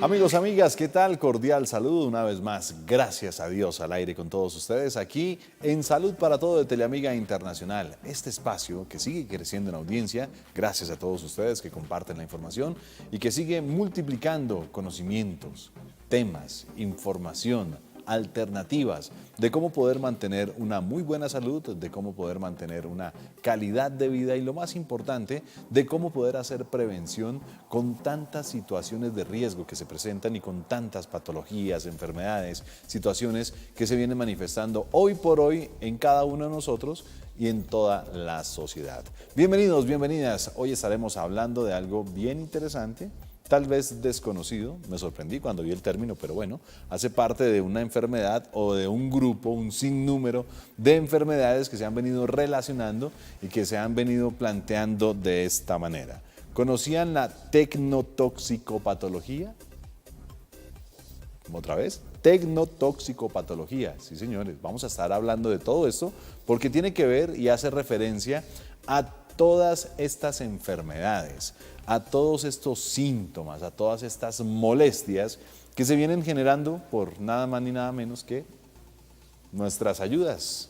Amigos, amigas, ¿qué tal? Cordial saludo una vez más. Gracias a Dios al aire con todos ustedes aquí en Salud para Todo de Teleamiga Internacional. Este espacio que sigue creciendo en audiencia, gracias a todos ustedes que comparten la información y que sigue multiplicando conocimientos, temas, información, alternativas de cómo poder mantener una muy buena salud, de cómo poder mantener una calidad de vida y lo más importante, de cómo poder hacer prevención con tantas situaciones de riesgo que se presentan y con tantas patologías, enfermedades, situaciones que se vienen manifestando hoy por hoy en cada uno de nosotros y en toda la sociedad. Bienvenidos, bienvenidas. Hoy estaremos hablando de algo bien interesante, tal vez desconocido, me sorprendí cuando vi el término, pero bueno, hace parte de una enfermedad o de un grupo, un sinnúmero de enfermedades que se han venido relacionando y que se han venido planteando de esta manera. ¿Conocían la tecnotoxicopatología? ¿Otra vez? Tecnotoxicopatología, sí señores, vamos a estar hablando de todo esto porque tiene que ver y hace referencia a todas estas enfermedades, a todos estos síntomas, a todas estas molestias que se vienen generando por nada más ni nada menos que nuestras ayudas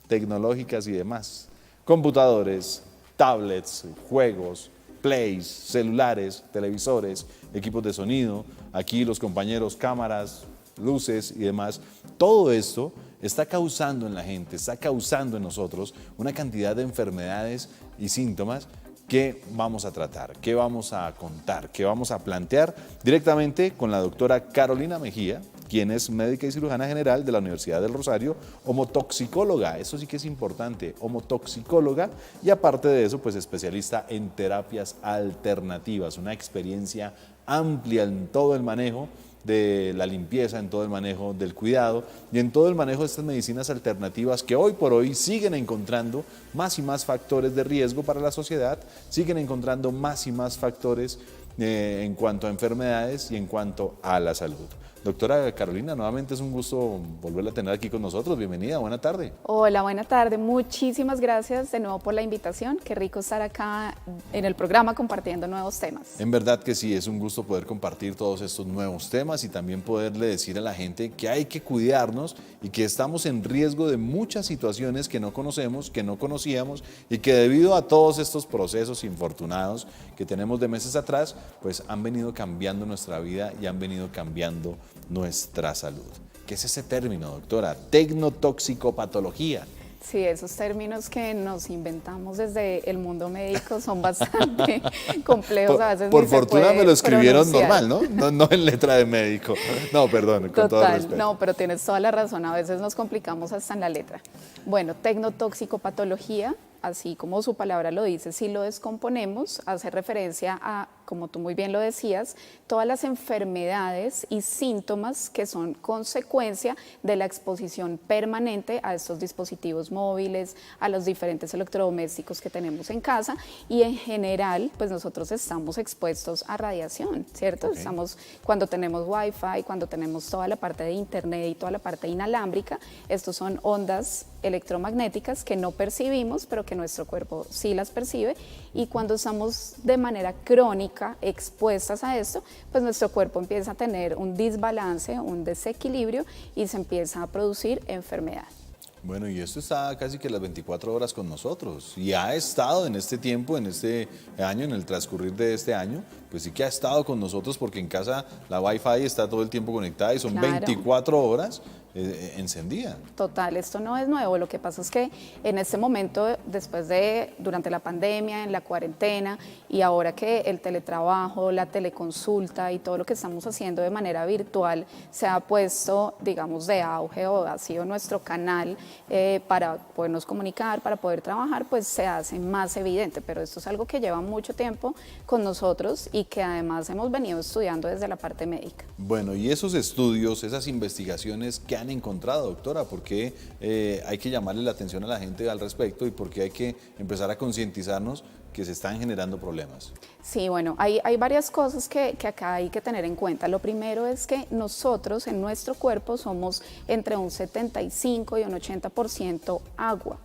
tecnológicas y demás. Computadores, tablets, juegos, plays, celulares, televisores, equipos de sonido, aquí los compañeros, cámaras, luces y demás. Todo esto está causando en la gente, está causando en nosotros una cantidad de enfermedades y síntomas que vamos a tratar, que vamos a contar, que vamos a plantear directamente con la doctora Carolina Mejía, quien es médica y cirujana general de la Universidad del Rosario, homotoxicóloga, eso sí que es importante, homotoxicóloga, y aparte de eso, pues especialista en terapias alternativas, una experiencia amplia en todo el manejo de la limpieza, en todo el manejo del cuidado y en todo el manejo de estas medicinas alternativas que hoy por hoy siguen encontrando más y más factores de riesgo para la sociedad, siguen encontrando más y más factores en cuanto a enfermedades y en cuanto a la salud. Doctora Carolina, nuevamente es un gusto volverla a tener aquí con nosotros. Bienvenida, buena tarde. Hola, buena tarde. Muchísimas gracias de nuevo por la invitación. Qué rico estar acá en el programa compartiendo nuevos temas. En verdad que sí, es un gusto poder compartir todos estos nuevos temas y también poderle decir a la gente que hay que cuidarnos y que estamos en riesgo de muchas situaciones que no conocemos, que no conocíamos y que debido a todos estos procesos infortunados que tenemos de meses atrás, pues han venido cambiando nuestra vida y han venido cambiando nuestra salud. ¿Qué es ese término, doctora? Tecnotoxicopatología. Sí, esos términos que nos inventamos desde el mundo médico son bastante complejos. A veces por ni se fortuna puede me lo escribieron pronunciar. normal, ¿no? No en letra de médico. No, perdón, con todo respeto. No, pero tienes toda la razón. A veces nos complicamos hasta en la letra. Bueno, tecnotoxicopatología, así como su palabra lo dice, si lo descomponemos, hace referencia a, como tú muy bien lo decías, todas las enfermedades y síntomas que son consecuencia de la exposición permanente a estos dispositivos móviles, a los diferentes electrodomésticos que tenemos en casa y en general, pues nosotros estamos expuestos a radiación, ¿cierto? Okay. Cuando tenemos Wi-Fi, cuando tenemos toda la parte de internet y toda la parte inalámbrica, estos son ondas electromagnéticas que no percibimos, pero que nuestro cuerpo sí las percibe, y cuando estamos de manera crónica expuestas a esto, pues nuestro cuerpo empieza a tener un desbalance, un desequilibrio y se empieza a producir enfermedad. Bueno, y esto está casi que las 24 horas con nosotros y ha estado en este tiempo, en este año, en el transcurrir de este año, pues sí que ha estado con nosotros porque en casa la Wi-Fi está todo el tiempo conectada y son Claro. 24 horas encendida. Total, esto no es nuevo, lo que pasa es que en este momento, durante la pandemia, en la cuarentena y ahora que el teletrabajo, la teleconsulta y todo lo que estamos haciendo de manera virtual se ha puesto, digamos, de auge o ha sido nuestro canal para podernos comunicar, para poder trabajar, pues se hace más evidente, pero esto es algo que lleva mucho tiempo con nosotros y que además hemos venido estudiando desde la parte médica. Bueno, y esos estudios, esas investigaciones que han encontrado, doctora, ¿por qué hay que llamarle la atención a la gente al respecto y por qué hay que empezar a concientizarnos que se están generando problemas? Sí, bueno, hay varias cosas que acá hay que tener en cuenta. Lo primero es que nosotros en nuestro cuerpo somos entre un 75 y un 80% agua,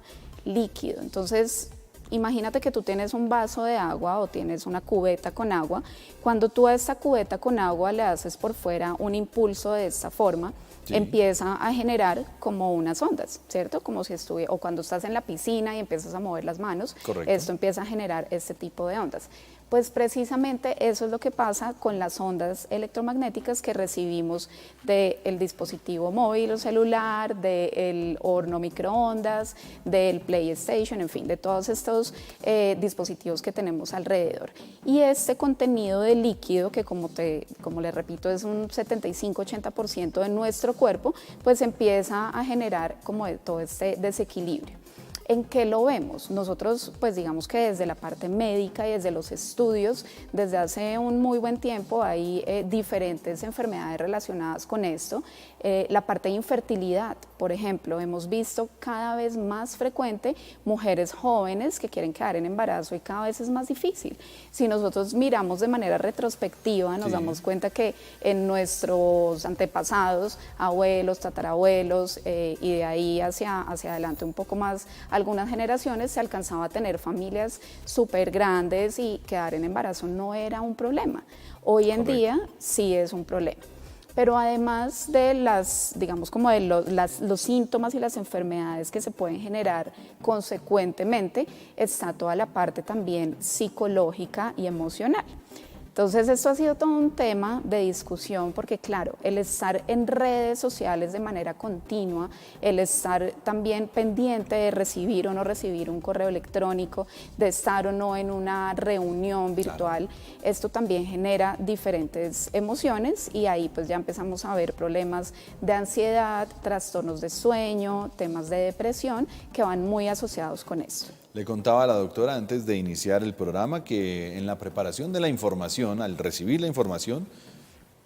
líquido. Entonces, Imagínate que tú tienes un vaso de agua o tienes una cubeta con agua. Cuando tú a esta cubeta con agua le haces por fuera un impulso de esta forma, Sí. empieza a generar como unas ondas, ¿cierto? Como si estuviera, o cuando estás en la piscina y empiezas a mover las manos, Correcto. esto empieza a generar este tipo de ondas. Pues precisamente eso es lo que pasa con las ondas electromagnéticas que recibimos del dispositivo móvil o celular, del horno microondas, del PlayStation, en fin, de todos estos dispositivos que tenemos alrededor. Y este contenido de líquido, que como les repito, es un 75-80% de nuestro cuerpo, pues empieza a generar como todo este desequilibrio. ¿En qué lo vemos? Nosotros, pues digamos que desde la parte médica y desde los estudios, desde hace un muy buen tiempo hay diferentes enfermedades relacionadas con esto. La parte de infertilidad, por ejemplo, hemos visto cada vez más frecuente mujeres jóvenes que quieren quedar en embarazo y cada vez es más difícil. Si nosotros miramos de manera retrospectiva, nos damos cuenta que en nuestros antepasados, abuelos, tatarabuelos y de ahí hacia adelante un poco más, algunas generaciones se alcanzaba a tener familias súper grandes y quedar en embarazo no era un problema. Hoy en día sí es un problema. Pero además de digamos como de los síntomas y las enfermedades que se pueden generar consecuentemente, está toda la parte también psicológica y emocional. Entonces esto ha sido todo un tema de discusión porque claro, el estar en redes sociales de manera continua, el estar también pendiente de recibir o no recibir un correo electrónico, de estar o no en una reunión virtual, esto también genera diferentes emociones y ahí pues ya empezamos a ver problemas de ansiedad, trastornos de sueño, temas de depresión que van muy asociados con esto. Le contaba a la doctora antes de iniciar el programa que en la preparación de la información, al recibir la información,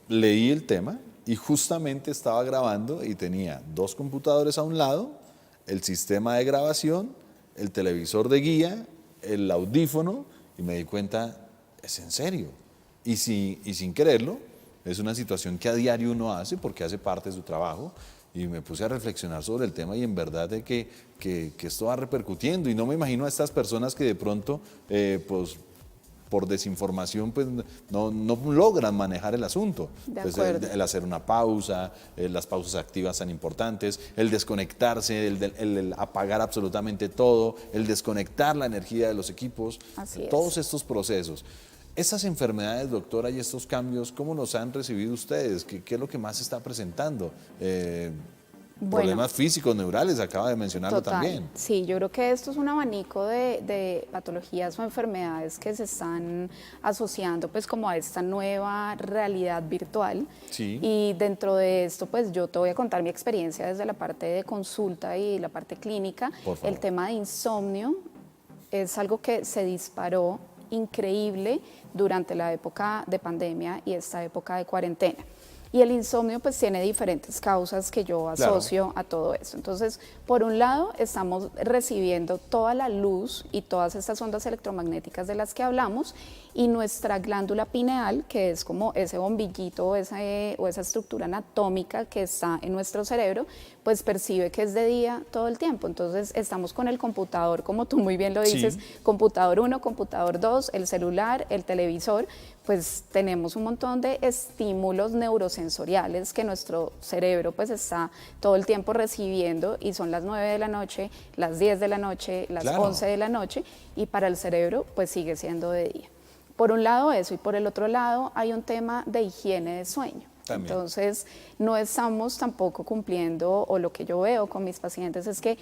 leí el tema y justamente estaba grabando y tenía 2 computadores a un lado, el sistema de grabación, el televisor de guía, el audífono y me di cuenta, es en serio. Y sin quererlo, es una situación que a diario uno hace porque hace parte de su trabajo. Y me puse a reflexionar sobre el tema y en verdad de que esto va repercutiendo y no me imagino a estas personas que de pronto pues por desinformación pues no logran manejar el asunto. Pues, el hacer una pausa, las pausas activas tan importantes, el desconectarse, el apagar absolutamente todo, el desconectar la energía de los equipos, todos estos procesos. Estas enfermedades, doctora, y estos cambios, ¿cómo los han recibido ustedes? ¿Qué es lo que más se está presentando? Problemas físicos, neurales, acaba de mencionarlo también. Sí, yo creo que esto es un abanico de patologías o enfermedades que se están asociando pues como a esta nueva realidad virtual. Sí. Y dentro de esto pues yo te voy a contar mi experiencia desde la parte de consulta y la parte clínica. Por favor. El tema de insomnio es algo que se disparó increíble durante la época de pandemia y esta época de cuarentena. Y el insomnio pues tiene diferentes causas que yo asocio a todo eso. Entonces, por un lado, estamos recibiendo toda la luz y todas estas ondas electromagnéticas de las que hablamos y nuestra glándula pineal, que es como ese bombillito o esa estructura anatómica que está en nuestro cerebro, pues percibe que es de día todo el tiempo. Entonces, estamos con el computador, como tú muy bien lo dices, computador 1, computador 2, el celular, el televisor, pues tenemos un montón de estímulos neurosensoriales que nuestro cerebro pues está todo el tiempo recibiendo y son las 9 de la noche, las 10 de la noche, las 11 de la noche y para el cerebro pues sigue siendo de día. Por un lado eso y por el otro lado hay un tema de higiene de sueño. También. Entonces no estamos tampoco cumpliendo o lo que yo veo con mis pacientes es que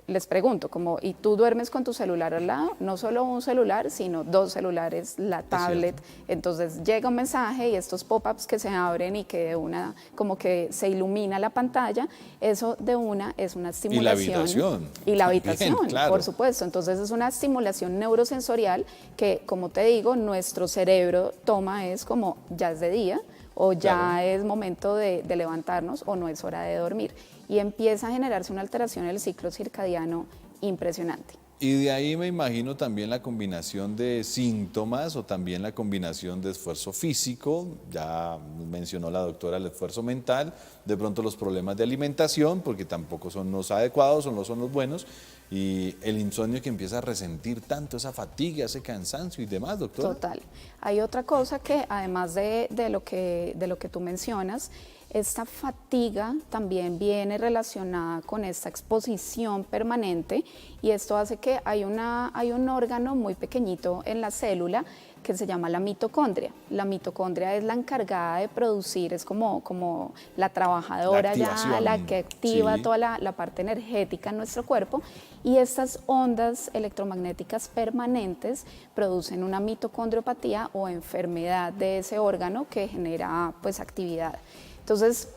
les pregunto, ¿y tú duermes con tu celular al lado? No solo un celular, sino 2 celulares, la tablet. Entonces llega un mensaje y estos pop-ups que se abren y que de una, como que se ilumina la pantalla, eso de una es una estimulación. Y la habitación. Y la habitación, también, claro. Por supuesto. Entonces es una estimulación neurosensorial que, como te digo, nuestro cerebro toma es como ya es de día o ya es momento de levantarnos o no es hora de dormir. Y empieza a generarse una alteración en el ciclo circadiano impresionante. Y de ahí me imagino también la combinación de síntomas o también la combinación de esfuerzo físico, ya mencionó la doctora el esfuerzo mental, de pronto los problemas de alimentación, porque tampoco son los adecuados o no son los buenos, y el insomnio que empieza a resentir tanto esa fatiga, ese cansancio y demás, doctora. Total. Hay otra cosa que además de lo que tú mencionas, esta fatiga también viene relacionada con esta exposición permanente y esto hace que hay un órgano muy pequeñito en la célula que se llama la mitocondria. La mitocondria es la encargada de producir, es como la trabajadora la que activa sí. toda la parte energética en nuestro cuerpo y estas ondas electromagnéticas permanentes producen una mitocondriopatía o enfermedad de ese órgano que genera pues actividad. Entonces,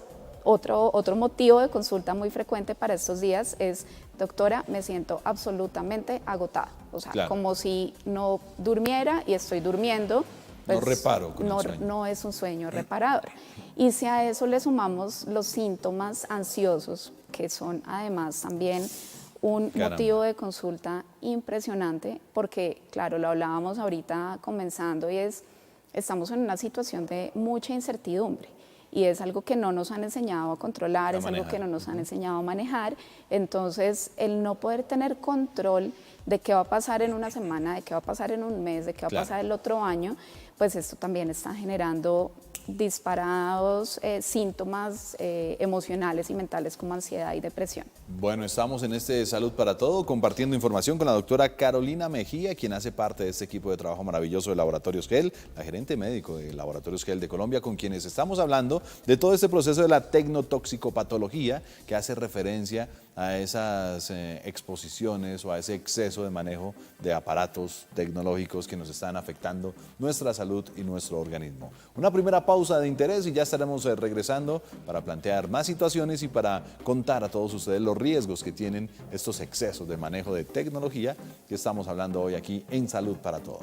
otro motivo de consulta muy frecuente para estos días es, doctora, me siento absolutamente agotada. O sea, claro, como si no durmiera y estoy durmiendo. Pues, no reparo con el sueño. No es un sueño reparador. Y si a eso le sumamos los síntomas ansiosos, que son además también un motivo de consulta impresionante, porque, claro, lo hablábamos ahorita comenzando y estamos en una situación de mucha incertidumbre. Y es algo que no nos han enseñado a controlar, es algo que no nos han enseñado a manejar. Entonces, el no poder tener control de qué va a pasar en una semana, de qué va a pasar en un mes, de qué va a pasar el otro año, pues esto también está generando disparados síntomas emocionales y mentales como ansiedad y depresión. Bueno, estamos en este Salud para Todo compartiendo información con la doctora Carolina Mejía, quien hace parte de este equipo de trabajo maravilloso de Laboratorios GEL, la gerente médico de Laboratorios GEL de Colombia, con quienes estamos hablando de todo este proceso de la tecnotoxicopatología que hace referencia a esas exposiciones o a ese exceso de manejo de aparatos tecnológicos que nos están afectando nuestra salud y nuestro organismo. Una primera pausa de interés y ya estaremos regresando para plantear más situaciones y para contar a todos ustedes los riesgos que tienen estos excesos de manejo de tecnología que estamos hablando hoy aquí en Salud para Todo.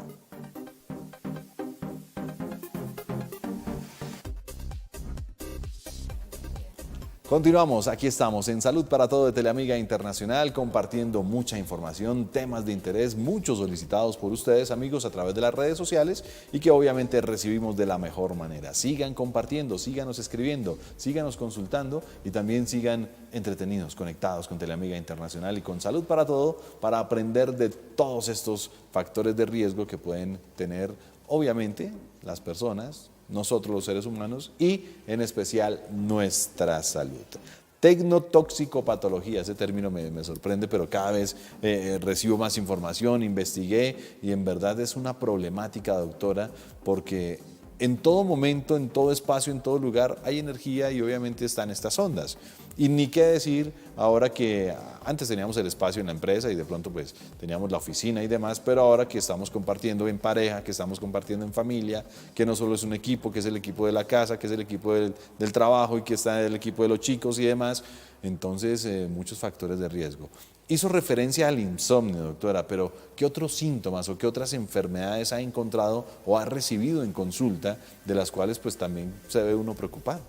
Continuamos, aquí estamos en Salud para Todo de Teleamiga Internacional, compartiendo mucha información, temas de interés, muchos solicitados por ustedes, amigos, a través de las redes sociales y que obviamente recibimos de la mejor manera. Sigan compartiendo, síganos escribiendo, síganos consultando y también sigan entretenidos, conectados con Teleamiga Internacional y con Salud para Todo para aprender de todos estos factores de riesgo que pueden tener, obviamente, las personas, nosotros los seres humanos y en especial nuestra salud. Tecnotoxicopatología, ese término me sorprende, pero cada vez recibo más información, investigué y en verdad es una problemática, doctora, porque en todo momento, en todo espacio, en todo lugar hay energía y obviamente están estas ondas. Y ni qué decir ahora que antes teníamos el espacio en la empresa y de pronto pues teníamos la oficina y demás, pero ahora que estamos compartiendo en pareja, que estamos compartiendo en familia, que no solo es un equipo, que es el equipo de la casa, que es el equipo del trabajo y que está el equipo de los chicos y demás, entonces muchos factores de riesgo. Hizo referencia al insomnio, doctora, pero ¿qué otros síntomas o qué otras enfermedades ha encontrado o ha recibido en consulta de las cuales pues también se ve uno preocupado?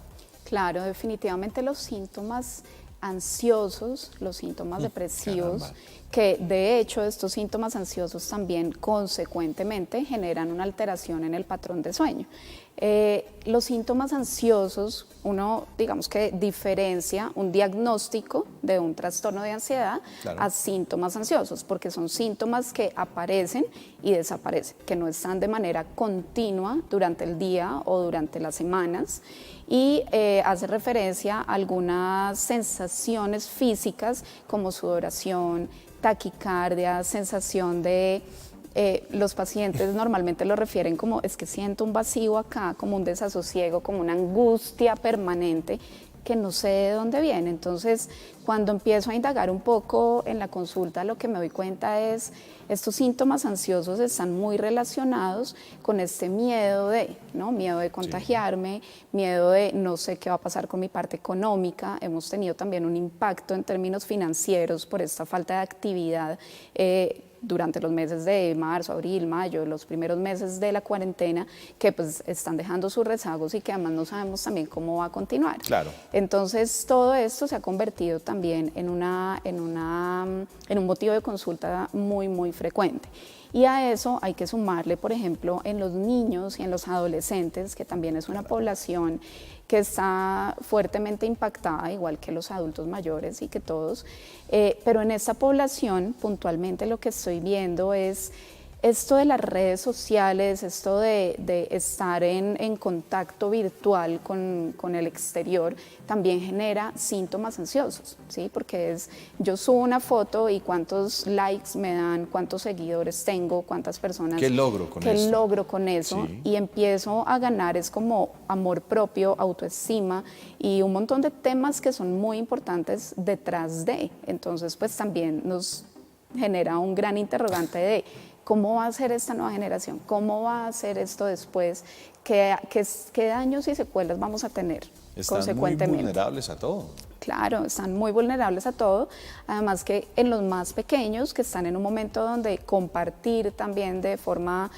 Claro, definitivamente los síntomas ansiosos, los síntomas depresivos, Caramba. que de hecho estos síntomas ansiosos también consecuentemente generan una alteración en el patrón de sueño. Los síntomas ansiosos, uno digamos que diferencia un diagnóstico de un trastorno de ansiedad a síntomas ansiosos, porque son síntomas que aparecen y desaparecen, que no están de manera continua durante el día o durante las semanas y hace referencia a algunas sensaciones físicas como sudoración, taquicardia, sensación de... los pacientes normalmente lo refieren como es que siento un vacío acá, como un desasosiego, como una angustia permanente que no sé de dónde viene. Entonces, cuando empiezo a indagar un poco en la consulta, lo que me doy cuenta es estos síntomas ansiosos están muy relacionados con este miedo miedo de contagiarme, miedo de no sé qué va a pasar con mi parte económica. Hemos tenido también un impacto en términos financieros por esta falta de actividad durante los meses de marzo, abril, mayo, los primeros meses de la cuarentena, que pues están dejando sus rezagos y que además no sabemos también cómo va a continuar. Claro. Entonces todo esto se ha convertido también en un motivo de consulta muy frecuente. Y a eso hay que sumarle, por ejemplo, en los niños y en los adolescentes, que también es una población que está fuertemente impactada, igual que los adultos mayores y que todos, pero en esta población puntualmente lo que estoy viendo es esto de las redes sociales, esto de estar en contacto virtual con el exterior, también genera síntomas ansiosos, ¿sí? Porque yo subo una foto y cuántos likes me dan, cuántos seguidores tengo, cuántas personas... ¿Qué logro con eso? ¿Qué logro con eso? Sí. Y empiezo a ganar, es como amor propio, autoestima y un montón de temas que son muy importantes detrás de. Entonces, pues también nos genera un gran interrogante de ¿cómo va a ser esta nueva generación? ¿Cómo va a ser esto después? ¿Qué daños y secuelas vamos a tener consecuentemente? Están muy vulnerables a todo. Claro, están muy vulnerables a todo, además que en los más pequeños que están en un momento donde compartir también de forma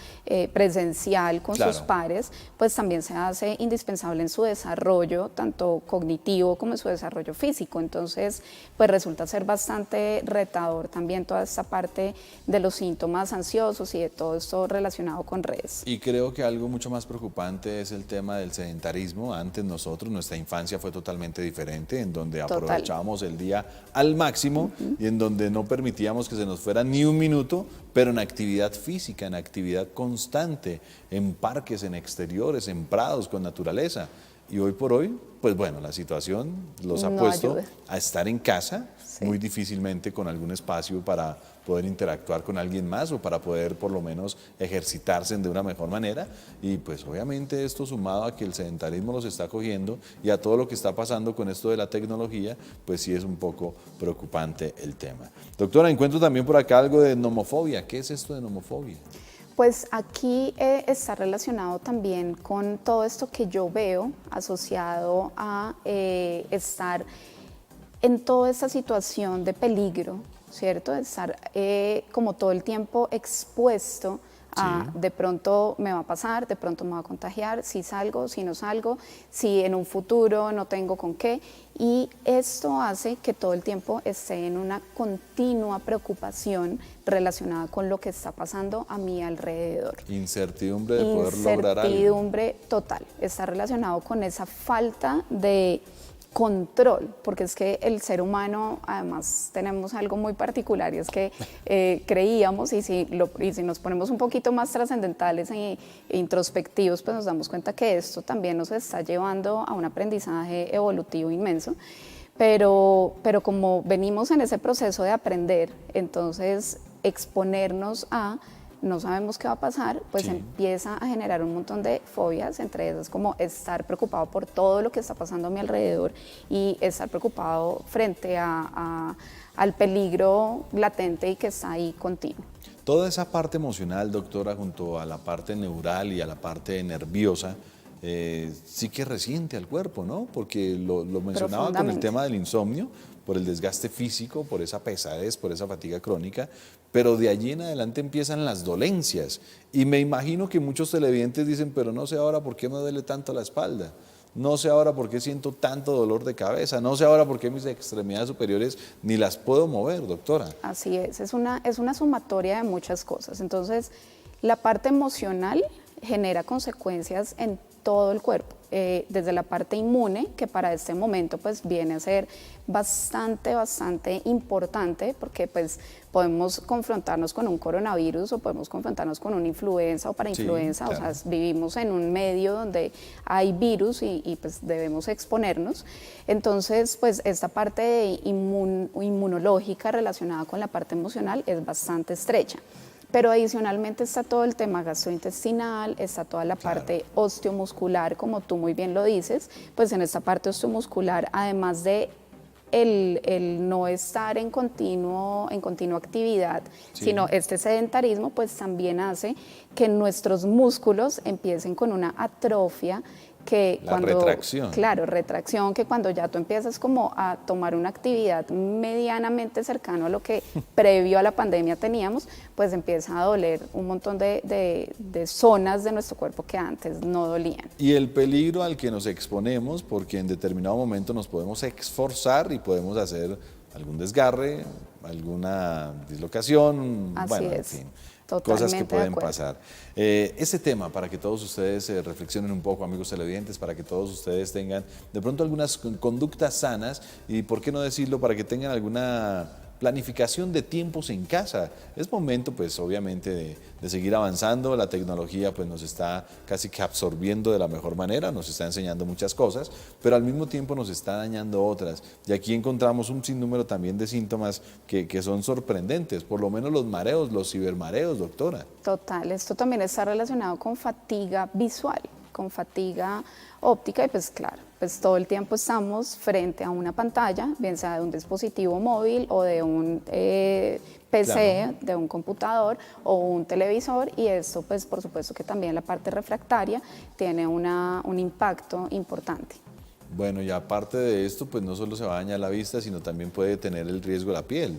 presencial con sus pares, pues también se hace indispensable en su desarrollo, tanto cognitivo como en su desarrollo físico. Entonces, pues resulta ser bastante retador también toda esta parte de los síntomas ansiosos y de todo esto relacionado con redes. Y creo que algo mucho más preocupante es el tema del sedentarismo. Antes nuestra infancia fue totalmente diferente, en donde aprovechábamos el día al máximo y en donde no permitíamos que se nos fuera ni un minuto, pero en actividad física, en actividad constante, en parques, en exteriores, en prados, con naturaleza. Y hoy por hoy, pues bueno, la situación los ha puesto a estar en casa, muy difícilmente con algún espacio para poder interactuar con alguien más o para poder por lo menos ejercitarse de una mejor manera. Y pues obviamente esto sumado a que el sedentarismo los está cogiendo y a todo lo que está pasando con esto de la tecnología, pues sí es un poco preocupante el tema. Doctora, encuentro también por acá algo de nomofobia. ¿Qué es esto de nomofobia? Pues aquí está relacionado también con todo esto que yo veo asociado a estar en toda esta situación de peligro, ¿cierto? De estar como todo el tiempo expuesto a de pronto me va a pasar, de pronto me va a contagiar, si salgo, si no salgo, si en un futuro no tengo con qué. Y esto hace que todo el tiempo esté en una continua preocupación relacionada con lo que está pasando a mi alrededor. Incertidumbre de poder lograr algo. Incertidumbre total. Está relacionado con esa falta de control, porque es que el ser humano, además tenemos algo muy particular y es que creíamos, y si nos ponemos un poquito más trascendentales e introspectivos, pues nos damos cuenta que esto también nos está llevando a un aprendizaje evolutivo inmenso, pero como venimos en ese proceso de aprender, entonces exponernos a no sabemos qué va a pasar, pues empieza a generar un montón de fobias, entre esas como estar preocupado por todo lo que está pasando a mi alrededor y estar preocupado frente al peligro latente y que está ahí continuo. Toda esa parte emocional, doctora, junto a la parte neural y a la parte nerviosa, sí que resiente al cuerpo, ¿no? Porque lo mencionaba con el tema del insomnio, por el desgaste físico, por esa pesadez, por esa fatiga crónica, pero de allí en adelante empiezan las dolencias. Y me imagino que muchos televidentes dicen, pero no sé ahora por qué me duele tanto la espalda, no sé ahora por qué siento tanto dolor de cabeza, no sé ahora por qué mis extremidades superiores ni las puedo mover, doctora. Así es una sumatoria de muchas cosas. Entonces, la parte emocional genera consecuencias en todo el cuerpo, desde la parte inmune, que para este momento pues viene a ser bastante importante, porque pues podemos confrontarnos con un coronavirus o podemos confrontarnos con una influenza o parainfluenza, claro. O sea, vivimos en un medio donde hay virus y pues debemos exponernos. Entonces, pues esta parte inmunológica relacionada con la parte emocional es bastante estrecha. Pero adicionalmente está todo el tema gastrointestinal, está toda la parte osteomuscular, como tú muy bien lo dices, pues en esta parte osteomuscular, además de el no estar en continua actividad, sino este sedentarismo, pues también hace que nuestros músculos empiecen con una atrofia que La retracción. Claro, retracción, que cuando ya tú empiezas como a tomar una actividad medianamente cercano a lo que previo a la pandemia teníamos, pues empieza a doler un montón de zonas de nuestro cuerpo que antes no dolían. Y el peligro al que nos exponemos, porque en determinado momento nos podemos esforzar y podemos hacer algún desgarre, alguna dislocación, Así bueno, en es. fin. Totalmente Cosas que de pueden acuerdo. pasar. Ese tema, para que todos ustedes reflexionen un poco, amigos televidentes, para que todos ustedes tengan de pronto algunas conductas sanas y, por qué no decirlo, para que tengan alguna planificación de tiempos en casa. Es momento, pues, obviamente, de seguir avanzando. La tecnología, pues, nos está casi que absorbiendo de la mejor manera, nos está enseñando muchas cosas, pero al mismo tiempo nos está dañando otras. Y aquí encontramos un sinnúmero también de síntomas que son sorprendentes, por lo menos los mareos, los cibermareos, doctora. Total, esto también está relacionado con fatiga visual, con fatiga óptica y pues claro, pues todo el tiempo estamos frente a una pantalla, bien sea de un dispositivo móvil o de un PC, Claro. de un computador o un televisor y esto pues por supuesto que también la parte refractaria tiene un impacto importante. Bueno, y aparte de esto, pues no solo se va a dañar la vista, sino también puede tener el riesgo la piel.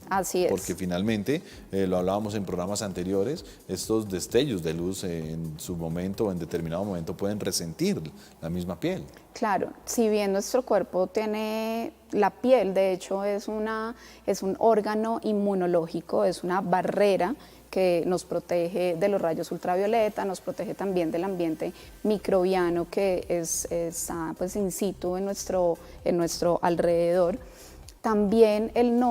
Así es. Porque finalmente, lo hablábamos en programas anteriores, estos destellos de luz en su momento o en determinado momento pueden resentir la misma piel. Claro, si bien nuestro cuerpo tiene, la piel de hecho es un órgano inmunológico, es una barrera que nos protege de los rayos ultravioleta, nos protege también del ambiente microbiano que está pues in situ en nuestro alrededor. También el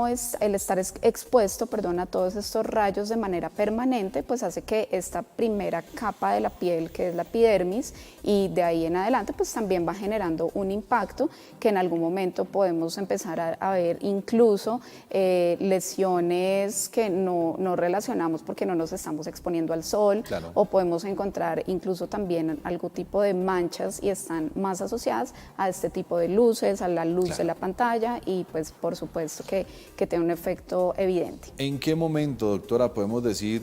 estar expuesto, a todos estos rayos de manera permanente, pues hace que esta primera capa de la piel, que es la epidermis, y de ahí en adelante, pues también va generando un impacto que en algún momento podemos empezar a ver incluso lesiones que no relacionamos porque no nos estamos exponiendo al sol, Claro. o podemos encontrar incluso también algún tipo de manchas y están más asociadas a este tipo de luces, a la luz Claro. de la pantalla y pues por supuesto que tiene un efecto evidente. ¿En qué momento, doctora, podemos decir,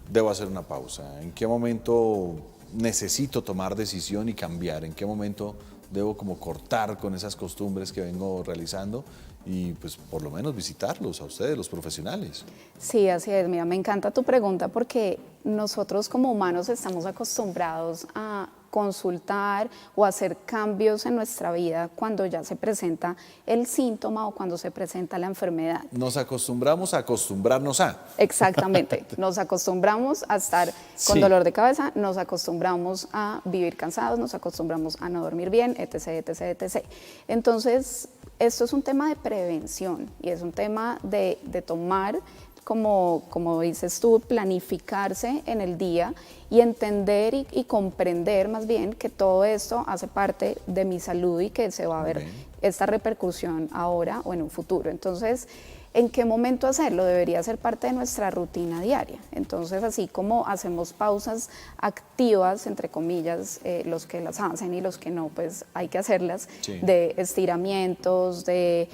debo hacer una pausa? ¿En qué momento necesito tomar decisión y cambiar? ¿En qué momento debo como cortar con esas costumbres que vengo realizando y pues por lo menos visitarlos a ustedes, los profesionales? Sí, así es. Mira, me encanta tu pregunta porque nosotros como humanos estamos acostumbrados a consultar o hacer cambios en nuestra vida cuando ya se presenta el síntoma o cuando se presenta la enfermedad. Nos acostumbramos a acostumbrarnos a. Exactamente, nos acostumbramos a estar con Sí. dolor de cabeza, nos acostumbramos a vivir cansados, nos acostumbramos a no dormir bien, etc., etc., etc. Entonces, esto es un tema de prevención y es un tema de tomar, como dices tú, planificarse en el día y entender y comprender más bien que todo esto hace parte de mi salud y que se va a ver Bien. esta repercusión ahora o en un futuro. Entonces, ¿en qué momento hacerlo? Debería ser parte de nuestra rutina diaria. Entonces, así como hacemos pausas activas, entre comillas, los que las hacen y los que no, pues hay que hacerlas, Sí. de estiramientos, de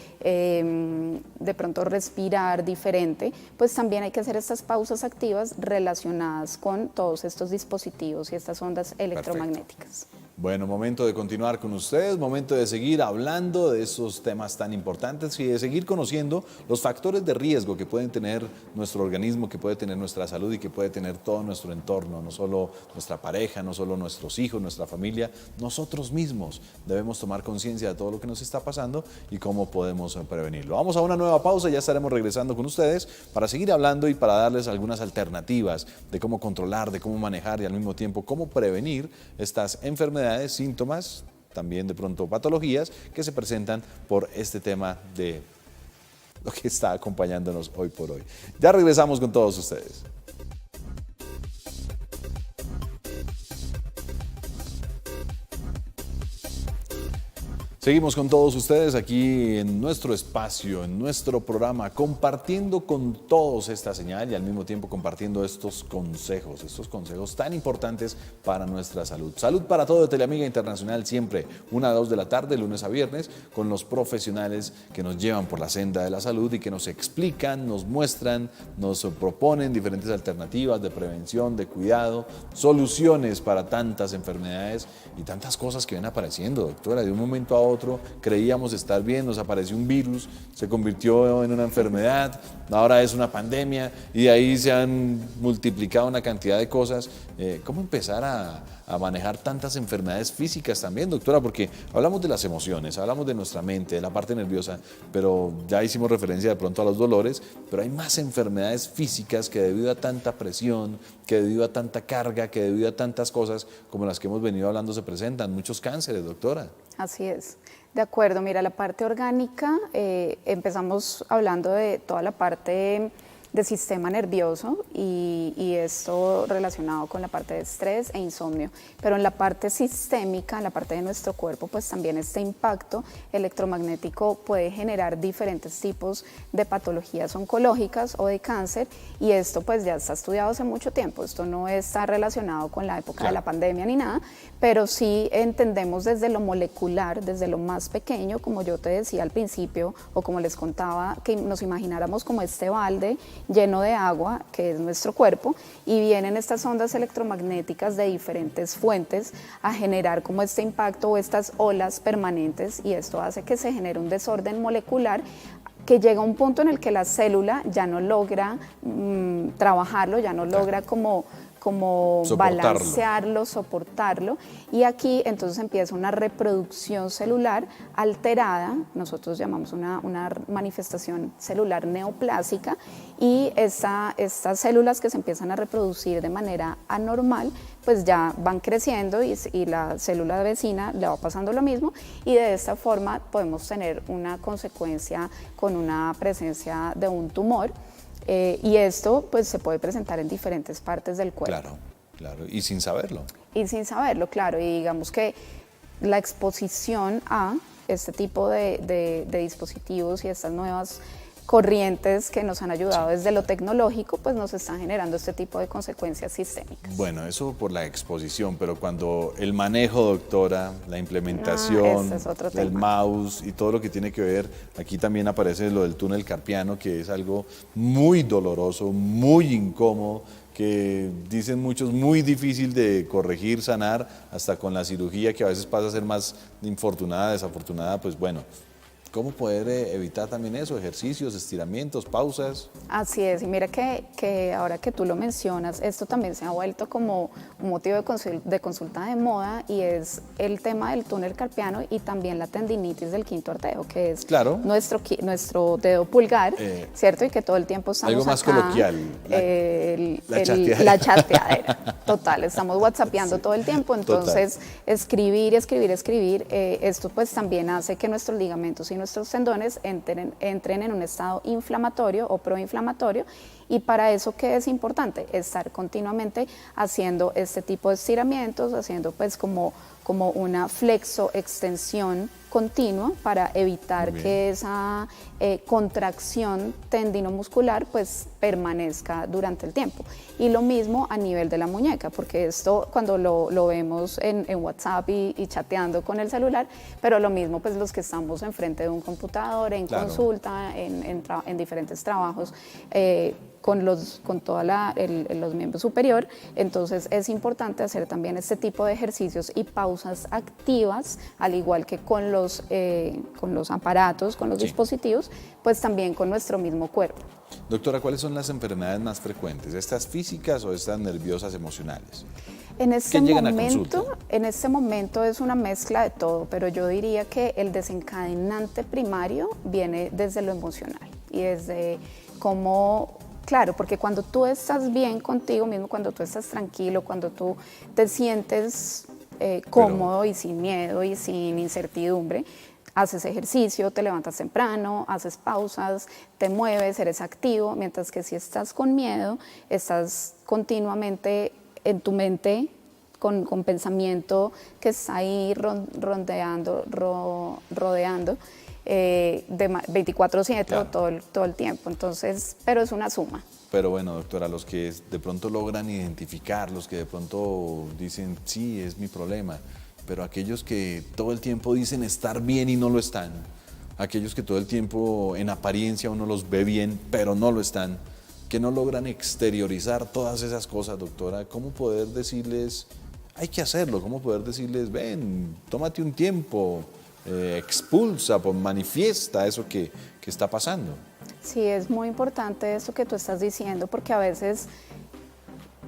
pronto respirar diferente, pues también hay que hacer estas pausas activas relacionadas con todos estos dispositivos y estas ondas electromagnéticas. Bueno, momento de continuar con ustedes, momento de seguir hablando de esos temas tan importantes y de seguir conociendo los factores de riesgo que pueden tener nuestro organismo, que puede tener nuestra salud y que puede tener todo nuestro entorno, no solo nuestra pareja, no solo nuestros hijos, nuestra familia, nosotros mismos debemos tomar conciencia de todo lo que nos está pasando y cómo podemos prevenirlo. Vamos a una nueva pausa y ya estaremos regresando con ustedes para seguir hablando y para darles algunas alternativas de cómo controlar, de cómo manejar y al mismo tiempo cómo prevenir estas enfermedades, síntomas, también de pronto patologías que se presentan por este tema de lo que está acompañándonos hoy por hoy. Ya regresamos con todos ustedes. Seguimos con todos ustedes aquí en nuestro espacio, en nuestro programa, compartiendo con todos esta señal y al mismo tiempo compartiendo estos consejos tan importantes para nuestra salud. Salud para todo de Teleamiga Internacional, siempre 1 a 2 de la tarde, lunes a viernes, con los profesionales que nos llevan por la senda de la salud y que nos explican, nos muestran, nos proponen diferentes alternativas de prevención, de cuidado, soluciones para tantas enfermedades y tantas cosas que ven apareciendo, doctora. De un momento a otro creíamos estar bien, nos apareció un virus, se convirtió en una enfermedad, ahora es una pandemia y de ahí se han multiplicado una cantidad de cosas. ¿Cómo empezar a manejar tantas enfermedades físicas también, doctora? Porque hablamos de las emociones, hablamos de nuestra mente, de la parte nerviosa, pero ya hicimos referencia de pronto a los dolores, pero hay más enfermedades físicas que debido a tanta presión, que debido a tanta carga, que debido a tantas cosas como las que hemos venido hablando se presentan, muchos cánceres, doctora. Así es. De acuerdo, mira, la parte orgánica, empezamos hablando de toda la parte de sistema nervioso y esto relacionado con la parte de estrés e insomnio, pero en la parte sistémica, en la parte de nuestro cuerpo, pues también este impacto electromagnético puede generar diferentes tipos de patologías oncológicas o de cáncer, y esto pues ya está estudiado hace mucho tiempo. Esto no está relacionado con la época de la pandemia ni nada, pero sí entendemos desde lo molecular, desde lo más pequeño, como yo te decía al principio, o como les contaba, que nos imagináramos como este balde lleno de agua, que es nuestro cuerpo, y vienen estas ondas electromagnéticas de diferentes fuentes a generar como este impacto o estas olas permanentes, y esto hace que se genere un desorden molecular que llega a un punto en el que la célula ya no logra trabajarlo, ya no logra como balancearlo, soportarlo, y aquí entonces empieza una reproducción celular alterada, nosotros llamamos una manifestación celular neoplásica, y estas células que se empiezan a reproducir de manera anormal, pues ya van creciendo y la célula vecina le va pasando lo mismo, y de esta forma podemos tener una consecuencia con una presencia de un tumor. Y esto pues se puede presentar en diferentes partes del cuerpo. Claro, claro, y sin saberlo. Y sin saberlo, claro, y digamos que la exposición a este tipo de dispositivos y estas nuevas corrientes que nos han ayudado desde lo tecnológico, pues nos están generando este tipo de consecuencias sistémicas. Bueno, eso por la exposición, pero cuando el manejo, doctora, la implementación del mouse y todo lo que tiene que ver, aquí también aparece lo del túnel carpiano, que es algo muy doloroso, muy incómodo, que dicen muchos muy difícil de corregir, sanar, hasta con la cirugía, que a veces pasa a ser más infortunada, desafortunada. Pues bueno, ¿cómo poder evitar también eso? Ejercicios, estiramientos, pausas. Así es, y mira que ahora que tú lo mencionas, esto también se ha vuelto como un motivo de consulta de moda, y es el tema del túnel carpiano y también la tendinitis del quinto artero, que es nuestro dedo pulgar, ¿cierto? Y que todo el tiempo estamos algo más acá, coloquial, la chateadera. Total, estamos whatsappeando todo el tiempo, entonces escribir, esto pues también hace que nuestros ligamentos y nuestros tendones entren en un estado inflamatorio o proinflamatorio, y para eso, ¿qué es importante? Estar continuamente haciendo este tipo de estiramientos, haciendo pues como una flexo-extensión continua para evitar que esa contracción tendinomuscular pues permanezca durante el tiempo. Y lo mismo a nivel de la muñeca, porque esto cuando lo vemos en WhatsApp y chateando con el celular, pero lo mismo pues los que estamos enfrente de un computador, en consulta, en diferentes trabajos, con todos los miembros superior. Entonces es importante hacer también este tipo de ejercicios y pausas activas, al igual que con los aparatos, con los dispositivos, pues también con nuestro mismo cuerpo. Doctora, ¿cuáles son las enfermedades más frecuentes? ¿Estas físicas o estas nerviosas emocionales? En este momento es una mezcla de todo, pero yo diría que el desencadenante primario viene desde lo emocional y desde cómo... Claro, porque cuando tú estás bien contigo mismo, cuando tú estás tranquilo, cuando tú te sientes cómodo y sin miedo y sin incertidumbre, haces ejercicio, te levantas temprano, haces pausas, te mueves, eres activo, mientras que si estás con miedo, estás continuamente en tu mente con pensamiento que está ahí rodeando 24/7 Claro. o todo el tiempo. Entonces, pero es una suma. Pero bueno, doctora, los que de pronto logran identificar, los que de pronto dicen, sí, es mi problema, pero aquellos que todo el tiempo dicen estar bien y no lo están, aquellos que todo el tiempo en apariencia uno los ve bien, pero no lo están, que no logran exteriorizar todas esas cosas, doctora, ¿cómo poder decirles, hay que hacerlo? ¿Cómo poder decirles, ven, tómate un tiempo, expulsa, manifiesta eso que está pasando? Sí, es muy importante eso que tú estás diciendo, porque a veces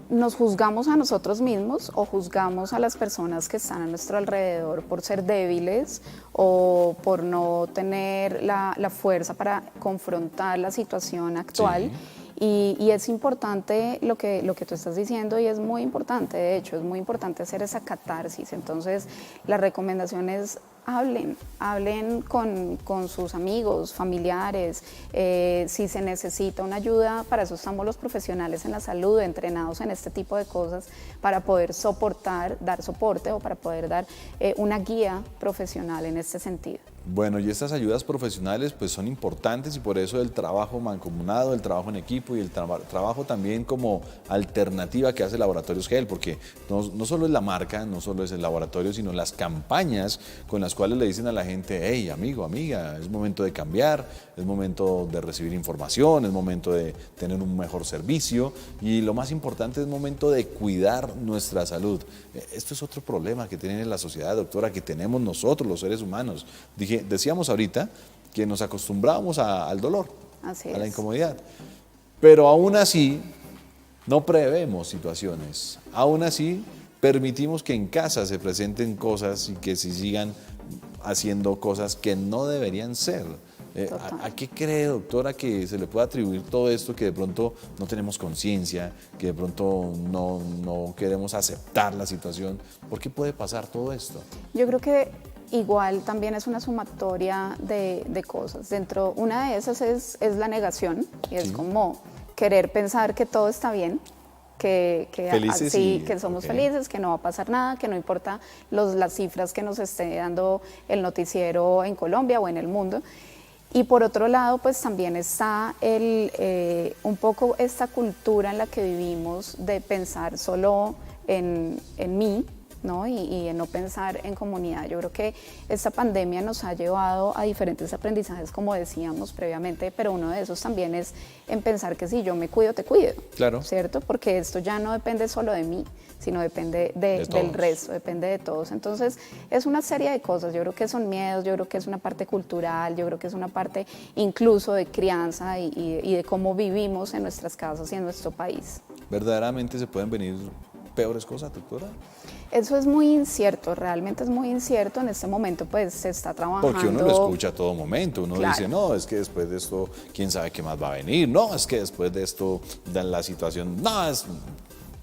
nos juzgamos a nosotros mismos o juzgamos a las personas que están a nuestro alrededor por ser débiles o por no tener la fuerza para confrontar la situación actual. Sí. Y es importante lo que tú estás diciendo, y es muy importante, de hecho, es muy importante hacer esa catarsis. Entonces, la recomendación es hablen con sus amigos, familiares, si se necesita una ayuda, para eso estamos los profesionales en la salud, entrenados en este tipo de cosas, para poder dar soporte o para poder dar una guía profesional en este sentido. Bueno, y estas ayudas profesionales pues son importantes, y por eso el trabajo mancomunado, el trabajo en equipo y el trabajo también como alternativa que hace Laboratorios GEL, porque no solo es la marca, no solo es el laboratorio, sino las campañas con las cuales le dicen a la gente, hey, amigo, amiga, es momento de cambiar, es momento de recibir información, es momento de tener un mejor servicio, y lo más importante es momento de cuidar nuestra salud. Esto es otro problema que tiene la sociedad, doctora, que tenemos nosotros los seres humanos. Decíamos ahorita que nos acostumbrábamos al dolor, a la incomodidad, pero aún así no prevemos situaciones, aún así permitimos que en casa se presenten cosas y que se sigan haciendo cosas que no deberían ser. ¿A qué cree, doctora, que se le puede atribuir todo esto, que de pronto no tenemos conciencia, que de pronto no queremos aceptar la situación? ¿Por qué puede pasar todo esto? Yo creo que igual también es una sumatoria de cosas. Una de esas es la negación, y es como querer pensar que todo está bien, que somos felices, que no va a pasar nada, que no importa las cifras que nos esté dando el noticiero en Colombia o en el mundo. Y por otro lado, pues también está un poco esta cultura en la que vivimos de pensar solo en mí, ¿no? Y en no pensar en comunidad. Yo creo que esta pandemia nos ha llevado a diferentes aprendizajes, como decíamos previamente, pero uno de esos también es en pensar que si yo me cuido, te cuido. Claro. ¿Cierto? Porque esto ya no depende solo de mí, sino depende del resto, depende de todos. Entonces, es una serie de cosas. Yo creo que son miedos, yo creo que es una parte cultural, yo creo que es una parte incluso de crianza y de cómo vivimos en nuestras casas y en nuestro país. ¿Verdaderamente se pueden venir peores cosas, doctora? Eso es muy incierto, realmente es muy incierto. En este momento pues se está trabajando. Porque uno lo escucha a todo momento, uno Claro. dice, no, es que después de esto, quién sabe qué más va a venir, no, es que después de esto, la situación, no, es...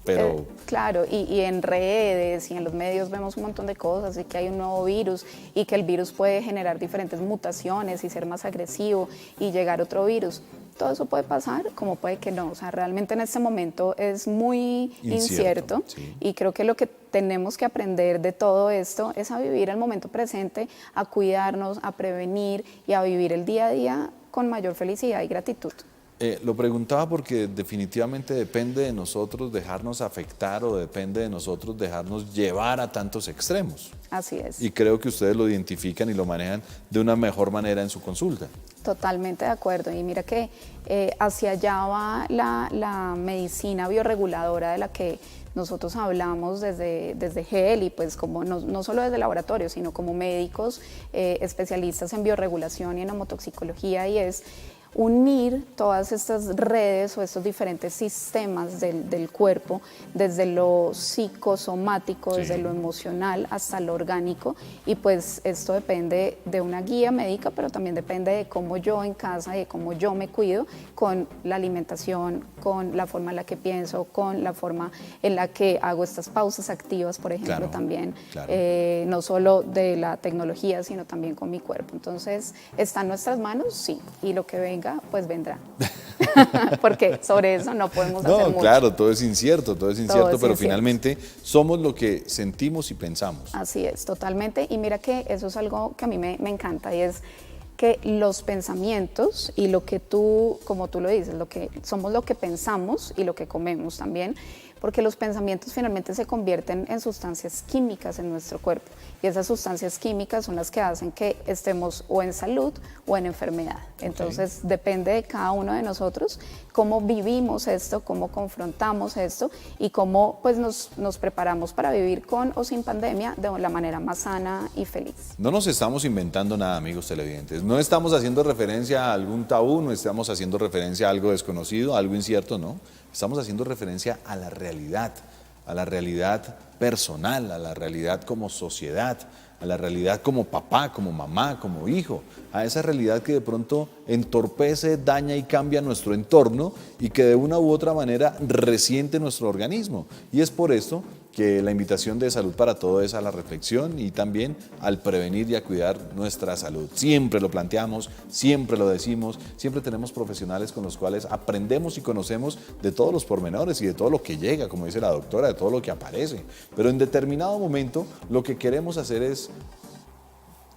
Pero... claro, y en redes y en los medios vemos un montón de cosas, y que hay un nuevo virus, y que el virus puede generar diferentes mutaciones y ser más agresivo y llegar otro virus. Todo eso puede pasar, como puede que no. O sea, realmente en este momento es muy incierto. Sí. Y creo que lo que tenemos que aprender de todo esto es a vivir el momento presente, a cuidarnos, a prevenir y a vivir el día a día con mayor felicidad y gratitud. Lo preguntaba porque definitivamente depende de nosotros dejarnos afectar, o depende de nosotros dejarnos llevar a tantos extremos. Así es. Y creo que ustedes lo identifican y lo manejan de una mejor manera en su consulta. Totalmente de acuerdo. Y mira que hacia allá va la medicina bioreguladora de la que nosotros hablamos desde GEL, y pues como no solo desde laboratorio, sino como médicos especialistas en bioregulación y en homotoxicología, y es unir todas estas redes o estos diferentes sistemas del cuerpo, desde lo psicosomático, desde lo emocional hasta lo orgánico, y pues esto depende de una guía médica, pero también depende de cómo yo en casa y de cómo yo me cuido, con la alimentación, con la forma en la que pienso, con la forma en la que hago estas pausas activas, por ejemplo, también, no solo de la tecnología, sino también con mi cuerpo. Entonces, ¿está en nuestras manos? Sí, y lo que venga, pues vendrá. porque sobre eso no podemos hacer mucho. No, claro, todo es incierto, pero incierto. finalmente somos lo que sentimos y pensamos. Así es, totalmente. Y mira que eso es algo que a mí me encanta y es que los pensamientos y lo que tú, como tú lo dices, somos lo que pensamos y lo que comemos también, porque los pensamientos finalmente se convierten en sustancias químicas en nuestro cuerpo y esas sustancias químicas son las que hacen que estemos o en salud o en enfermedad. Entonces depende de cada uno de nosotros cómo vivimos esto, cómo confrontamos esto y cómo pues nos preparamos para vivir con o sin pandemia de la manera más sana y feliz. No nos estamos inventando nada, amigos televidentes. No estamos haciendo referencia a algún tabú, no estamos haciendo referencia a algo desconocido, a algo incierto, no. Estamos haciendo referencia a la realidad personal, a la realidad como sociedad, a la realidad como papá, como mamá, como hijo, a esa realidad que de pronto entorpece, daña y cambia nuestro entorno y que de una u otra manera resiente nuestro organismo. Y es por esto que la invitación de Salud para Todo es a la reflexión y también al prevenir y a cuidar nuestra salud. Siempre lo planteamos, siempre lo decimos, siempre tenemos profesionales con los cuales aprendemos y conocemos de todos los pormenores y de todo lo que llega, como dice la doctora, de todo lo que aparece. Pero en determinado momento lo que queremos hacer es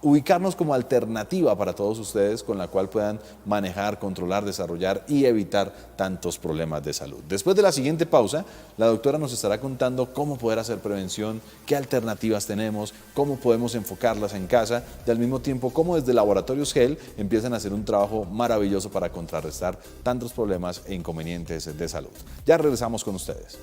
ubicarnos como alternativa para todos ustedes con la cual puedan manejar, controlar, desarrollar y evitar tantos problemas de salud. Después de la siguiente pausa, la doctora nos estará contando cómo poder hacer prevención, qué alternativas tenemos, cómo podemos enfocarlas en casa y al mismo tiempo cómo desde Laboratorios GEL empiezan a hacer un trabajo maravilloso para contrarrestar tantos problemas e inconvenientes de salud. Ya regresamos con ustedes.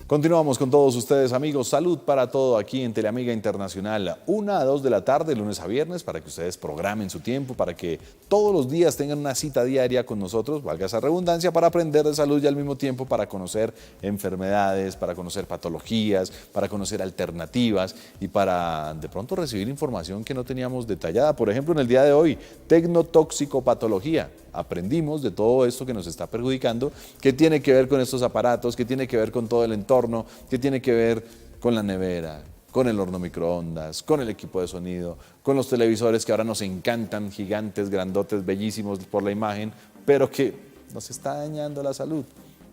Continuamos con todos ustedes, amigos. Salud para todo aquí en Teleamiga Internacional, 1 a 2 de la tarde, lunes a viernes, para que ustedes programen su tiempo, para que todos los días tengan una cita diaria con nosotros, valga esa redundancia, para aprender de salud y al mismo tiempo para conocer enfermedades, para conocer patologías, para conocer alternativas y para de pronto recibir información que no teníamos detallada. Por ejemplo, en el día de hoy, tecnotoxicopatología. Aprendimos de todo esto que nos está perjudicando, qué tiene que ver con estos aparatos, qué tiene que ver con todo el entorno, qué tiene que ver con la nevera, con el horno microondas, con el equipo de sonido, con los televisores que ahora nos encantan, gigantes, grandotes, bellísimos por la imagen, pero que nos está dañando la salud,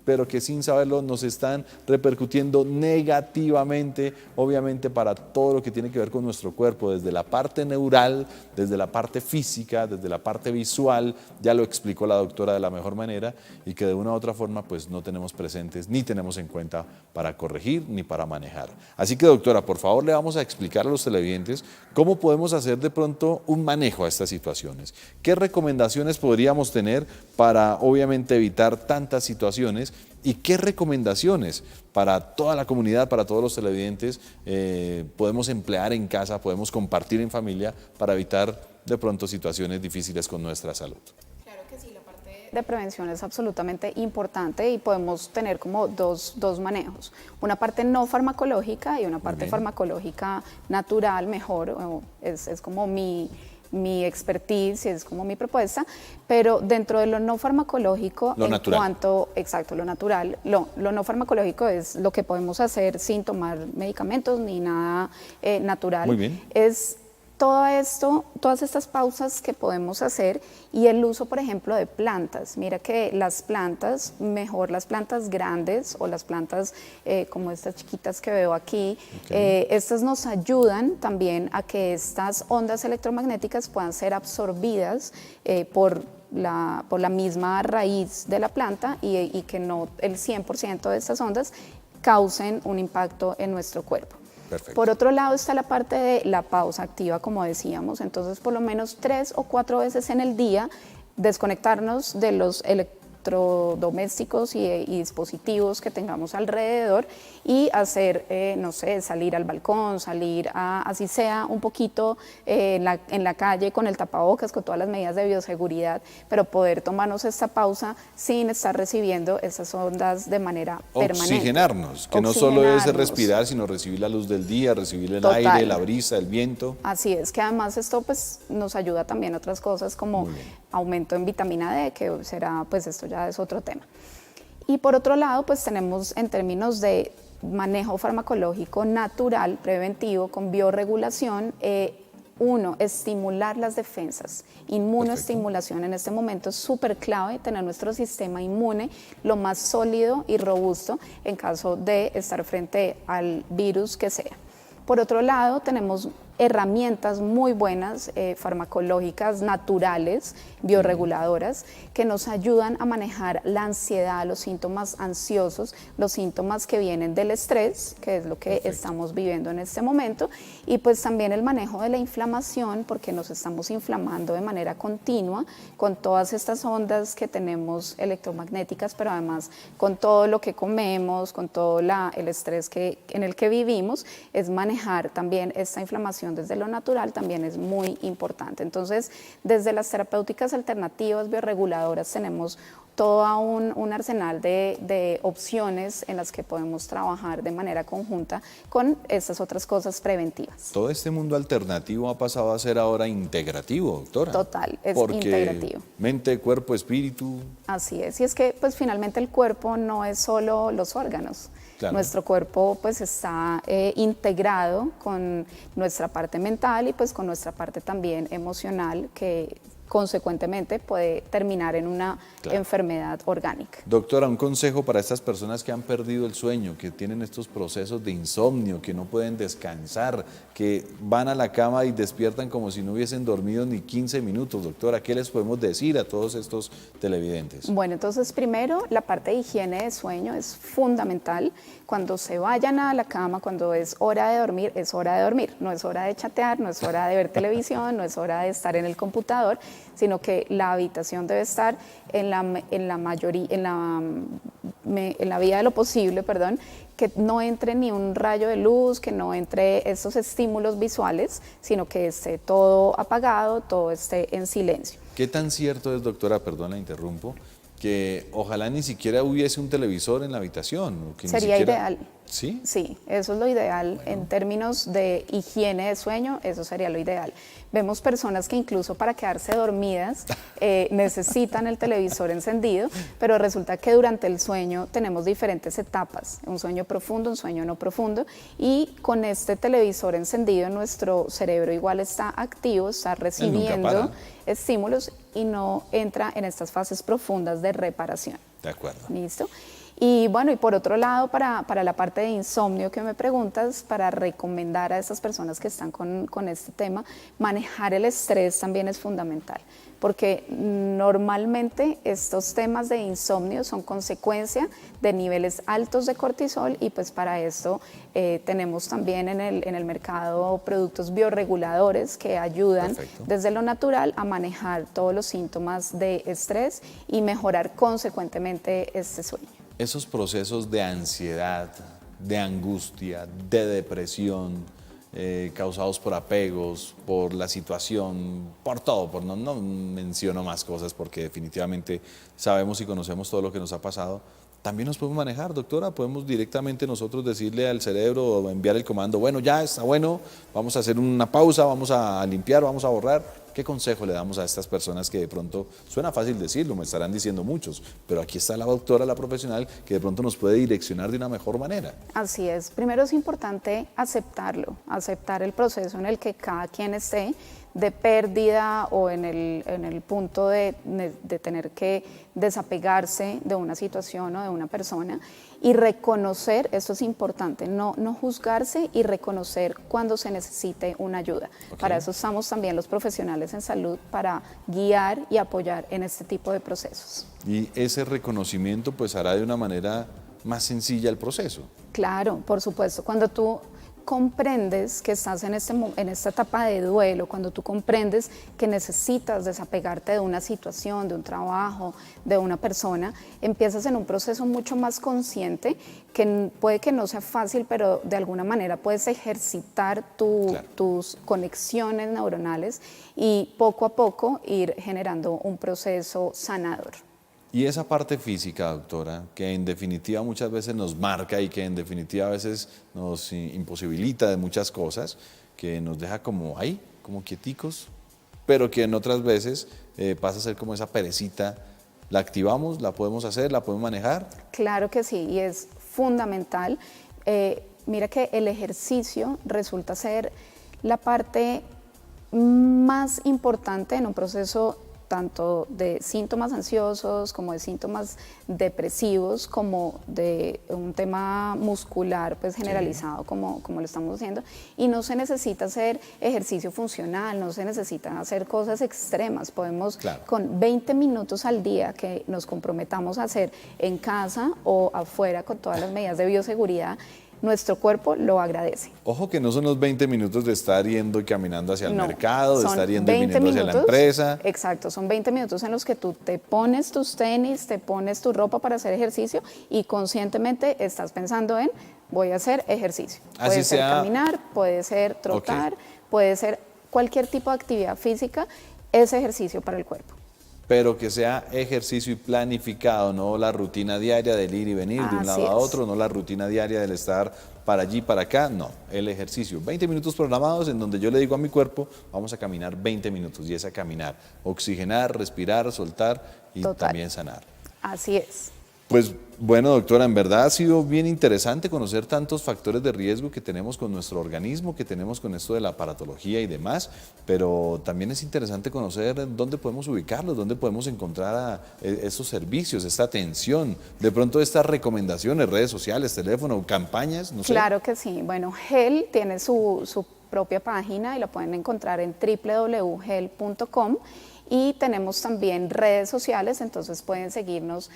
pero que sin saberlo nos están repercutiendo negativamente, obviamente para todo lo que tiene que ver con nuestro cuerpo, desde la parte neural, desde la parte física, desde la parte visual, ya lo explicó la doctora de la mejor manera, y que de una u otra forma pues no tenemos presentes ni tenemos en cuenta para corregir ni para manejar. Así que doctora, por favor le vamos a explicar a los televidentes cómo podemos hacer de pronto un manejo a estas situaciones. ¿Qué recomendaciones podríamos tener para obviamente evitar tantas situaciones? ¿Y qué recomendaciones para toda la comunidad, para todos los televidentes, podemos emplear en casa, podemos compartir en familia para evitar de pronto situaciones difíciles con nuestra salud? Claro que sí, la parte de prevención es absolutamente importante y podemos tener como dos manejos. Una parte no farmacológica y una parte farmacológica natural, mejor, es como mi expertise, es como mi propuesta, pero dentro de lo no farmacológico, lo natural. Exacto, lo natural, lo no farmacológico es lo que podemos hacer sin tomar medicamentos ni nada natural. Muy bien. Es todo esto, todas estas pausas que podemos hacer y el uso, por ejemplo, de plantas. Mira que las plantas, mejor las plantas grandes o las plantas como estas chiquitas que veo aquí, estas nos ayudan también a que estas ondas electromagnéticas puedan ser absorbidas por la misma raíz de la planta y que no el 100% de estas ondas causen un impacto en nuestro cuerpo. Perfecto. Por otro lado está la parte de la pausa activa, como decíamos, entonces por lo menos 3 o 4 veces en el día desconectarnos de los electrodomésticos y dispositivos que tengamos alrededor y hacer, no sé, salir al balcón, salir así sea un poquito en la calle con el tapabocas, con todas las medidas de bioseguridad, pero poder tomarnos esta pausa sin estar recibiendo esas ondas de manera permanente. Oxigenarnos, que no solo es respirar, sino recibir la luz del día, recibir el aire, la brisa, el viento. Así es, que además esto pues nos ayuda también a otras cosas como aumento en vitamina D, que será, pues esto ya es otro tema. Y por otro lado, pues tenemos en términos de manejo farmacológico natural, preventivo, con biorregulación, Uno, estimular las defensas. Inmunoestimulación en este momento es súper clave, tener nuestro sistema inmune lo más sólido y robusto en caso de estar frente al virus que sea. Por otro lado, tenemos herramientas muy buenas, farmacológicas, naturales, bioreguladoras, que nos ayudan a manejar la ansiedad, los síntomas ansiosos, los síntomas que vienen del estrés, que es lo que estamos viviendo en este momento, y pues también el manejo de la inflamación, porque nos estamos inflamando de manera continua con todas estas ondas que tenemos electromagnéticas, pero además con todo lo que comemos, con todo el estrés en el que vivimos, es manejar también esta inflamación desde lo natural también es muy importante. Entonces, desde las terapéuticas alternativas bioreguladoras tenemos todo un arsenal de opciones en las que podemos trabajar de manera conjunta con estas otras cosas preventivas. Todo este mundo alternativo ha pasado a ser ahora integrativo, doctora. Total, es porque integrativo. Mente, cuerpo, espíritu. Así es, y es que pues finalmente el cuerpo no es solo los órganos. Claro. Nuestro cuerpo pues está integrado con nuestra parte mental y pues con nuestra parte también emocional que consecuentemente puede terminar en una enfermedad orgánica. Doctora, un consejo para estas personas que han perdido el sueño, que tienen estos procesos de insomnio, que no pueden descansar, que van a la cama y despiertan como si no hubiesen dormido ni 15 minutos. Doctora, ¿qué les podemos decir a todos estos televidentes? Bueno, entonces primero la parte de higiene de sueño es fundamental. Cuando se vayan a la cama, cuando es hora de dormir, es hora de dormir. No es hora de chatear, no es hora de ver televisión, no es hora de estar en el computador, sino que la habitación debe estar en la medida de lo posible, perdón, que no entre ni un rayo de luz, que no entre esos estímulos visuales, sino que esté todo apagado, todo esté en silencio. ¿Qué tan cierto es, doctora, perdón, la interrumpo, que ojalá ni siquiera hubiese un televisor en la habitación? O que sería ideal. ¿Sí? Sí, eso es lo ideal. Bueno. En términos de higiene de sueño, eso sería lo ideal. Vemos personas que incluso para quedarse dormidas necesitan el televisor encendido, pero resulta que durante el sueño tenemos diferentes etapas, un sueño profundo, un sueño no profundo, y con este televisor encendido nuestro cerebro igual está activo, está recibiendo estímulos y no entra en estas fases profundas de reparación. De acuerdo. ¿Listo? Y bueno, y por otro lado, para la parte de insomnio que me preguntas, para recomendar a estas personas que están con este tema, manejar el estrés también es fundamental, porque normalmente estos temas de insomnio son consecuencia de niveles altos de cortisol y pues para esto tenemos también en el mercado productos bioreguladores que ayudan desde lo natural a manejar todos los síntomas de estrés y mejorar consecuentemente este sueño. Esos procesos de ansiedad, de angustia, de depresión, causados por apegos, por la situación, por todo, no menciono más cosas porque definitivamente sabemos y conocemos todo lo que nos ha pasado, también nos podemos manejar, doctora, podemos directamente nosotros decirle al cerebro o enviar el comando, bueno, ya está bueno, vamos a hacer una pausa, vamos a limpiar, vamos a borrar. ¿Qué consejo le damos a estas personas que de pronto, suena fácil decirlo, me estarán diciendo muchos, pero aquí está la doctora, la profesional, que de pronto nos puede direccionar de una mejor manera? Así es, primero es importante aceptarlo, aceptar el proceso en el que cada quien esté, de pérdida o en el punto de tener que desapegarse de una situación o de una persona y reconocer, esto es importante, no juzgarse y reconocer cuando se necesite una ayuda. Para eso estamos también los profesionales en salud, para guiar y apoyar en este tipo de procesos. Y ese reconocimiento pues hará de una manera más sencilla el proceso. Claro, por supuesto, cuando tú comprendes que estás en esta etapa de duelo, cuando tú comprendes que necesitas desapegarte de una situación, de un trabajo, de una persona, empiezas en un proceso mucho más consciente que puede que no sea fácil, pero de alguna manera puedes ejercitar tus conexiones neuronales y poco a poco ir generando un proceso sanador. Y esa parte física, doctora, que en definitiva muchas veces nos marca y que en definitiva a veces nos imposibilita de muchas cosas, que nos deja como ahí, como quieticos, pero que en otras veces pasa a ser como esa perecita, ¿la activamos, la podemos hacer, la podemos manejar? Claro que sí, y es fundamental. Mira que el ejercicio resulta ser la parte más importante en un proceso tanto de síntomas ansiosos como de síntomas depresivos, como de un tema muscular pues generalizado como lo estamos haciendo, y no se necesita hacer ejercicio funcional, no se necesita hacer cosas extremas, podemos con 20 minutos al día que nos comprometamos a hacer en casa o afuera con todas las medidas de bioseguridad, nuestro cuerpo lo agradece. Ojo que no son los 20 minutos de estar yendo y caminando hacia el mercado, de estar yendo y 20 viniendo hacia la empresa. Exacto, son 20 minutos en los que tú te pones tus tenis, te pones tu ropa para hacer ejercicio y conscientemente estás pensando en voy a hacer ejercicio. Puede ser caminar, puede ser trotar, puede ser cualquier tipo de actividad física, es ejercicio para el cuerpo. Pero que sea ejercicio y planificado, no la rutina diaria del ir y venir de un lado a otro, no la rutina diaria del estar para allí, para acá, no, el ejercicio. 20 minutos programados en donde yo le digo a mi cuerpo, vamos a caminar 20 minutos, y es a caminar, oxigenar, respirar, soltar y también sanar. Así es. Pues bueno, doctora, en verdad ha sido bien interesante conocer tantos factores de riesgo que tenemos con nuestro organismo, que tenemos con esto de la aparatología y demás, pero también es interesante conocer dónde podemos ubicarlos, dónde podemos encontrar esos servicios, esta atención, de pronto estas recomendaciones, redes sociales, teléfono, campañas, no sé. Claro que sí. Bueno, GEL tiene su propia página y la pueden encontrar en www.gel.com. Y tenemos también redes sociales, entonces pueden seguirnos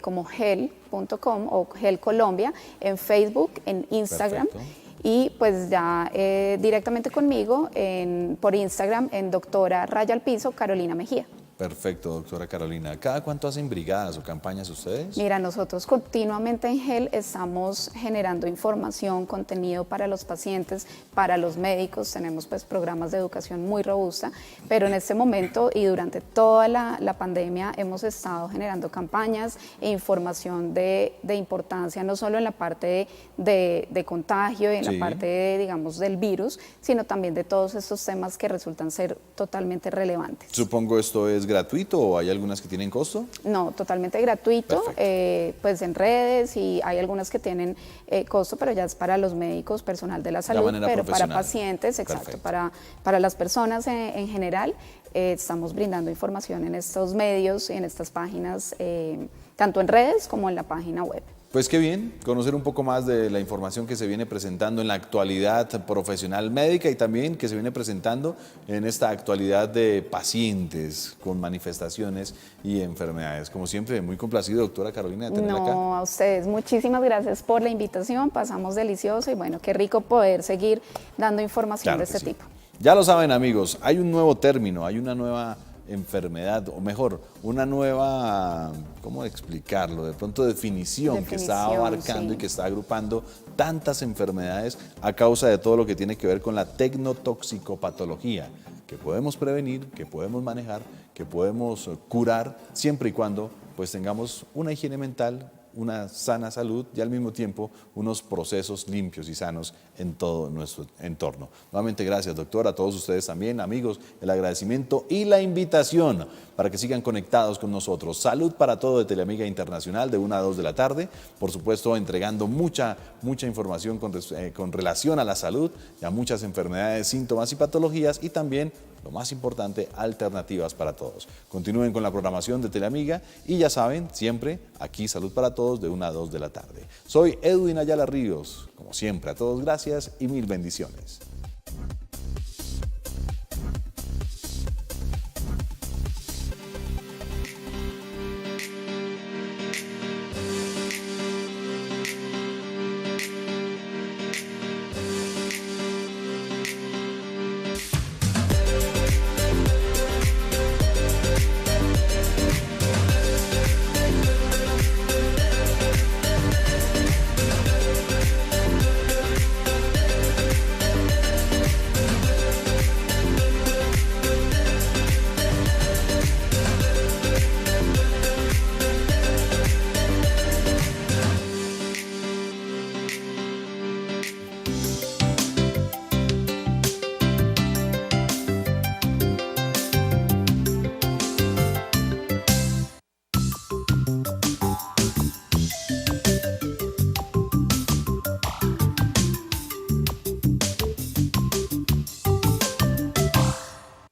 como gel.com o Gel Colombia en Facebook, en Instagram. Perfecto. Y pues ya directamente conmigo por Instagram en doctora Raya al Piso Carolina Mejía. Perfecto, doctora Carolina. ¿Cada cuánto hacen brigadas o campañas ustedes? Mira, nosotros continuamente en GEL estamos generando información, contenido para los pacientes, para los médicos. Tenemos pues programas de educación muy robusta, pero en este momento y durante toda la pandemia hemos estado generando campañas e información de importancia, no solo en la parte de contagio y en la parte, digamos, del virus, sino también de todos estos temas que resultan ser totalmente relevantes. Supongo esto es gratuito o hay algunas que tienen costo? No, totalmente gratuito, pues en redes, y hay algunas que tienen costo, pero ya es para los médicos, personal de la salud, pero para pacientes, exacto, para las personas en general, estamos brindando información en estos medios, en estas páginas, tanto en redes como en la página web. Pues qué bien conocer un poco más de la información que se viene presentando en la actualidad profesional médica y también que se viene presentando en esta actualidad de pacientes con manifestaciones y enfermedades. Como siempre, muy complacido, doctora Carolina, de tenerla acá. No, a ustedes, muchísimas gracias por la invitación, pasamos delicioso y bueno, qué rico poder seguir dando información de este tipo. Ya lo saben, amigos, hay un nuevo término, hay una nueva enfermedad, o mejor, una nueva, ¿cómo explicarlo? De pronto definición que está abarcando y que está agrupando tantas enfermedades a causa de todo lo que tiene que ver con la tecnotoxicopatología, que podemos prevenir, que podemos manejar, que podemos curar, siempre y cuando pues tengamos una higiene mental, una sana salud y al mismo tiempo unos procesos limpios y sanos en todo nuestro entorno. Nuevamente gracias, doctora, a todos ustedes también, amigos, el agradecimiento y la invitación para que sigan conectados con nosotros. Salud para todo de Teleamiga Internacional de 1 a 2 de la tarde, por supuesto entregando mucha información con relación a la salud y a muchas enfermedades, síntomas y patologías, y también, lo más importante, alternativas para todos. Continúen con la programación de Teleamiga y ya saben, siempre aquí Salud para Todos de 1 a 2 de la tarde. Soy Edwin Ayala Ríos. Como siempre, a todos gracias y mil bendiciones.